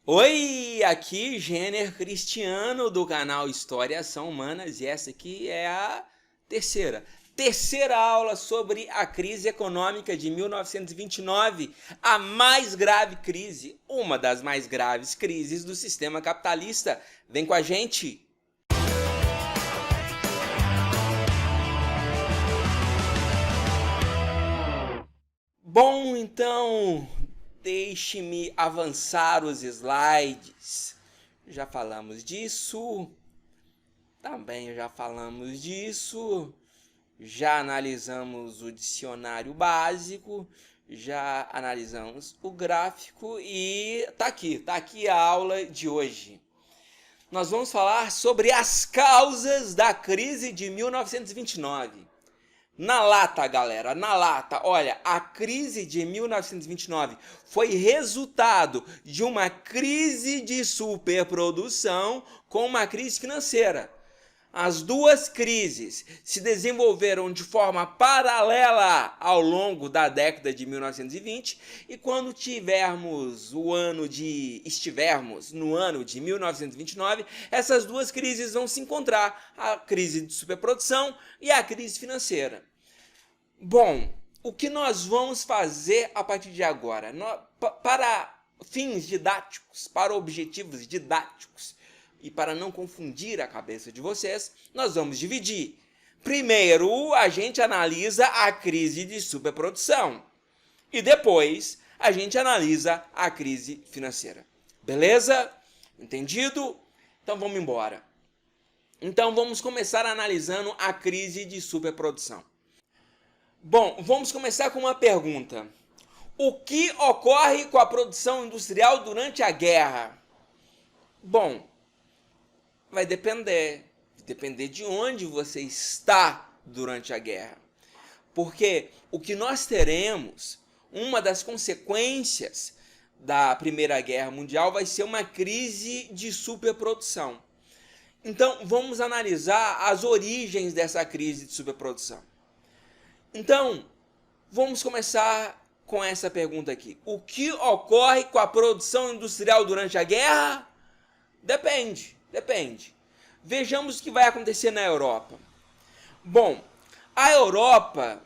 Oi, aqui Jenner Cristiano do canal História São Humanas e essa aqui é a terceira aula sobre a crise econômica de 1929, a mais grave crise, uma das mais graves crises do sistema capitalista. Vem com a gente! Bom, então, deixe-me avançar os slides. Já falamos disso. Também já falamos disso. Já analisamos o dicionário básico. Já analisamos o gráfico e tá aqui a aula de hoje. Nós vamos falar sobre as causas da crise de 1929. Na lata, galera, na lata. Olha, a crise de 1929 foi resultado de uma crise de superprodução com uma crise financeira. As duas crises se desenvolveram de forma paralela ao longo da década de 1920 e quando estivermos no ano de 1929, essas duas crises vão se encontrar, a crise de superprodução e a crise financeira. Bom, o que nós vamos fazer a partir de agora? Para fins didáticos, para objetivos didáticos e para não confundir a cabeça de vocês, nós vamos dividir. Primeiro, a gente analisa a crise de superprodução e depois a gente analisa a crise financeira. Beleza? Entendido? Então vamos embora. Então vamos começar analisando a crise de superprodução. Bom, vamos começar com uma pergunta. O que ocorre com a produção industrial durante a guerra? Bom, vai depender de onde você está durante a guerra. Porque o que nós teremos, uma das consequências da Primeira Guerra Mundial vai ser uma crise de superprodução. Então, vamos analisar as origens dessa crise de superprodução. Então, vamos começar com essa pergunta aqui. O que ocorre com a produção industrial durante a guerra? Depende. Vejamos o que vai acontecer na Europa. Bom, a Europa,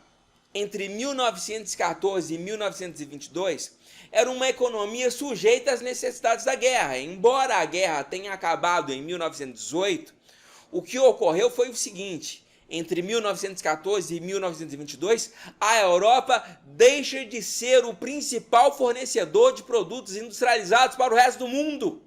entre 1914 e 1922, era uma economia sujeita às necessidades da guerra. Embora a guerra tenha acabado em 1918, o que ocorreu foi o seguinte: entre 1914 e 1922, a Europa deixa de ser o principal fornecedor de produtos industrializados para o resto do mundo.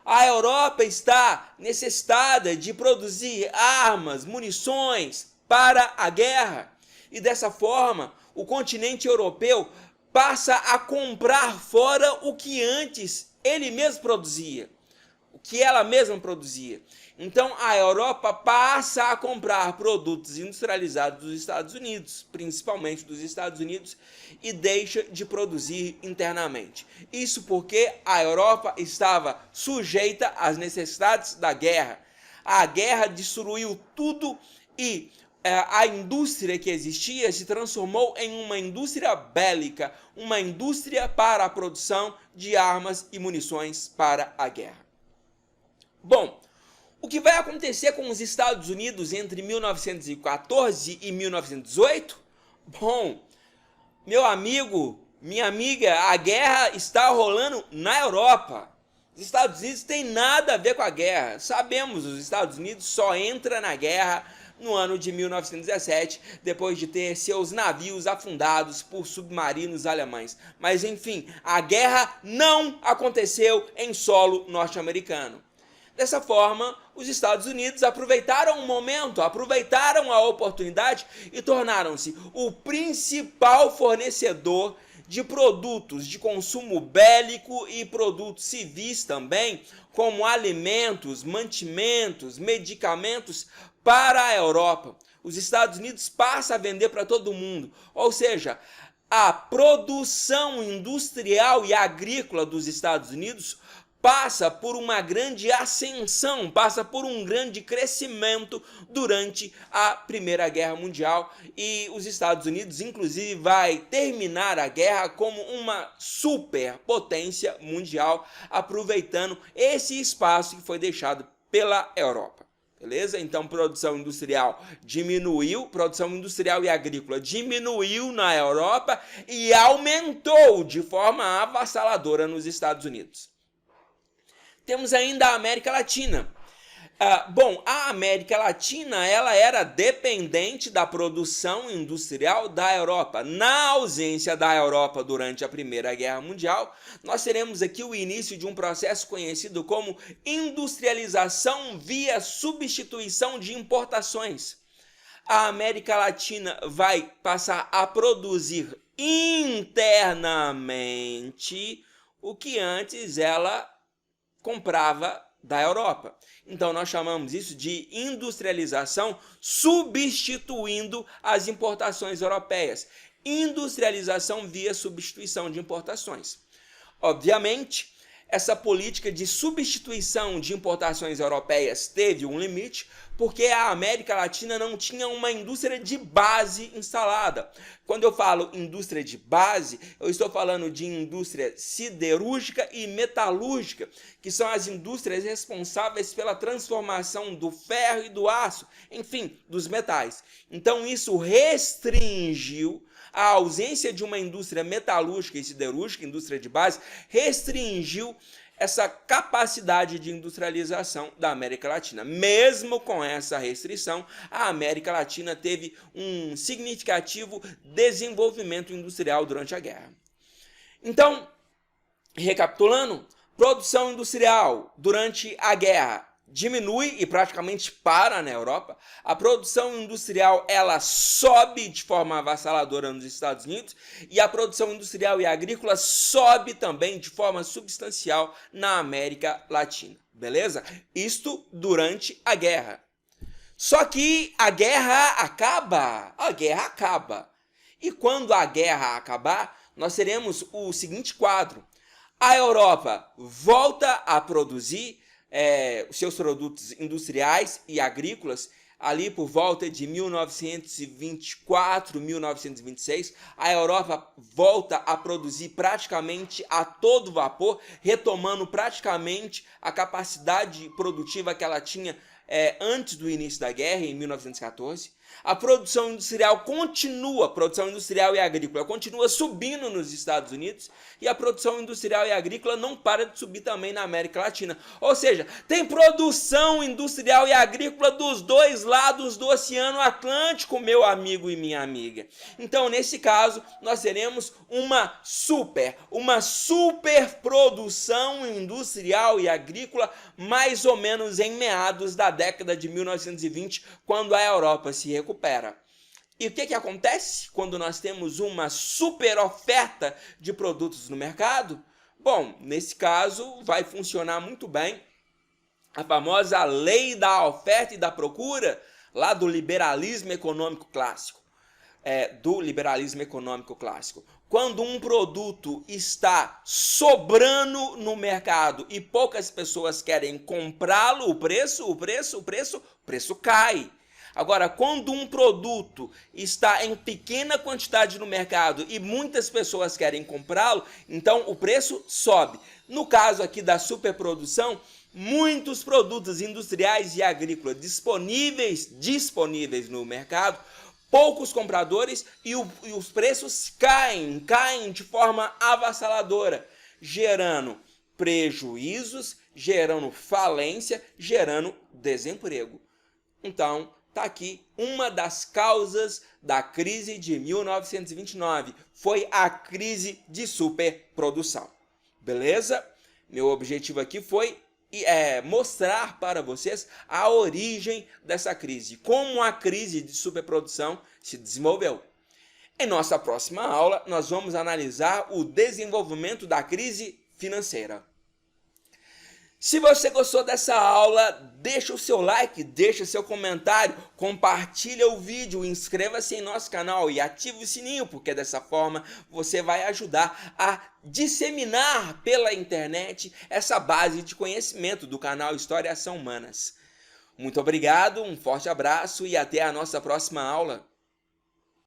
A Europa está necessitada de produzir armas, munições para a guerra. E dessa forma, o continente europeu passa a comprar fora o que antes ele mesmo produzia, o que ela mesma produzia. Então, a Europa passa a comprar produtos industrializados dos Estados Unidos, principalmente dos Estados Unidos, e deixa de produzir internamente. Isso porque a Europa estava sujeita às necessidades da guerra. A guerra destruiu tudo e a indústria que existia se transformou em uma indústria bélica, uma indústria para a produção de armas e munições para a guerra. Bom, o que vai acontecer com os Estados Unidos entre 1914 e 1918? Bom, meu amigo, minha amiga, a guerra está rolando na Europa. Os Estados Unidos têm nada a ver com a guerra. Sabemos, os Estados Unidos só entra na guerra no ano de 1917, depois de ter seus navios afundados por submarinos alemães. Mas, enfim, a guerra não aconteceu em solo norte-americano. Dessa forma, os Estados Unidos aproveitaram o momento, aproveitaram a oportunidade e tornaram-se o principal fornecedor de produtos de consumo bélico e produtos civis também, como alimentos, mantimentos, medicamentos para a Europa. Os Estados Unidos passam a vender para todo mundo, ou seja, a produção industrial e agrícola dos Estados Unidos passa por uma grande ascensão, passa por um grande crescimento durante a Primeira Guerra Mundial, e os Estados Unidos, inclusive, vai terminar a guerra como uma superpotência mundial, aproveitando esse espaço que foi deixado pela Europa. Beleza? Então, produção industrial diminuiu, produção industrial e agrícola diminuiu na Europa e aumentou de forma avassaladora nos Estados Unidos. Temos ainda a América Latina. Bom, a América Latina ela era dependente da produção industrial da Europa. Na ausência da Europa durante a Primeira Guerra Mundial, nós teremos aqui o início de um processo conhecido como industrialização via substituição de importações. A América Latina vai passar a produzir internamente o que antes ela comprava da Europa. Então nós chamamos isso de industrialização substituindo as importações europeias. Industrialização via substituição de importações. Obviamente, essa política de substituição de importações europeias teve um limite, porque a América Latina não tinha uma indústria de base instalada. Quando eu falo indústria de base, eu estou falando de indústria siderúrgica e metalúrgica, que são as indústrias responsáveis pela transformação do ferro e do aço, enfim, dos metais. Então isso restringiu a ausência de uma indústria metalúrgica e siderúrgica, indústria de base, restringiu essa capacidade de industrialização da América Latina. Mesmo com essa restrição, a América Latina teve um significativo desenvolvimento industrial durante a guerra. Então, recapitulando, produção industrial durante a guerra diminui e praticamente para na Europa. A produção industrial ela sobe de forma avassaladora nos Estados Unidos e a produção industrial e agrícola sobe também de forma substancial na América Latina. Beleza? Isto durante a guerra. Só que a guerra acaba. E quando a guerra acabar, nós teremos o seguinte quadro. A Europa volta a produzir os seus produtos industriais e agrícolas ali por volta de 1924, 1926, a Europa volta a produzir praticamente a todo vapor, retomando praticamente a capacidade produtiva que ela tinha antes do início da guerra, em 1914. A produção industrial e agrícola continua subindo nos Estados Unidos e a produção industrial e agrícola não para de subir também na América Latina. Ou seja, tem produção industrial e agrícola dos dois lados do Oceano Atlântico, meu amigo e minha amiga. Então, nesse caso, nós teremos uma superprodução industrial e agrícola mais ou menos em meados da década de 1920, quando a Europa se recupera. E o que acontece quando nós temos uma super oferta de produtos no mercado? Bom, nesse caso vai funcionar muito bem a famosa lei da oferta e da procura, lá do liberalismo econômico clássico. Quando um produto está sobrando no mercado e poucas pessoas querem comprá-lo, o preço cai. Agora, quando um produto está em pequena quantidade no mercado e muitas pessoas querem comprá-lo, então o preço sobe. No caso aqui da superprodução, muitos produtos industriais e agrícolas disponíveis no mercado, poucos compradores e os preços caem de forma avassaladora, gerando prejuízos, gerando falência, gerando desemprego. Então, está aqui uma das causas da crise de 1929. Foi a crise de superprodução. Beleza? Meu objetivo aqui foi mostrar para vocês a origem dessa crise. Como a crise de superprodução se desenvolveu. Em nossa próxima aula, nós vamos analisar o desenvolvimento da crise financeira. Se você gostou dessa aula, deixa o seu like, deixa seu comentário, compartilha o vídeo, inscreva-se em nosso canal e ative o sininho, porque dessa forma você vai ajudar a disseminar pela internet essa base de conhecimento do canal História e Ação Humanas. Muito obrigado, um forte abraço e até a nossa próxima aula.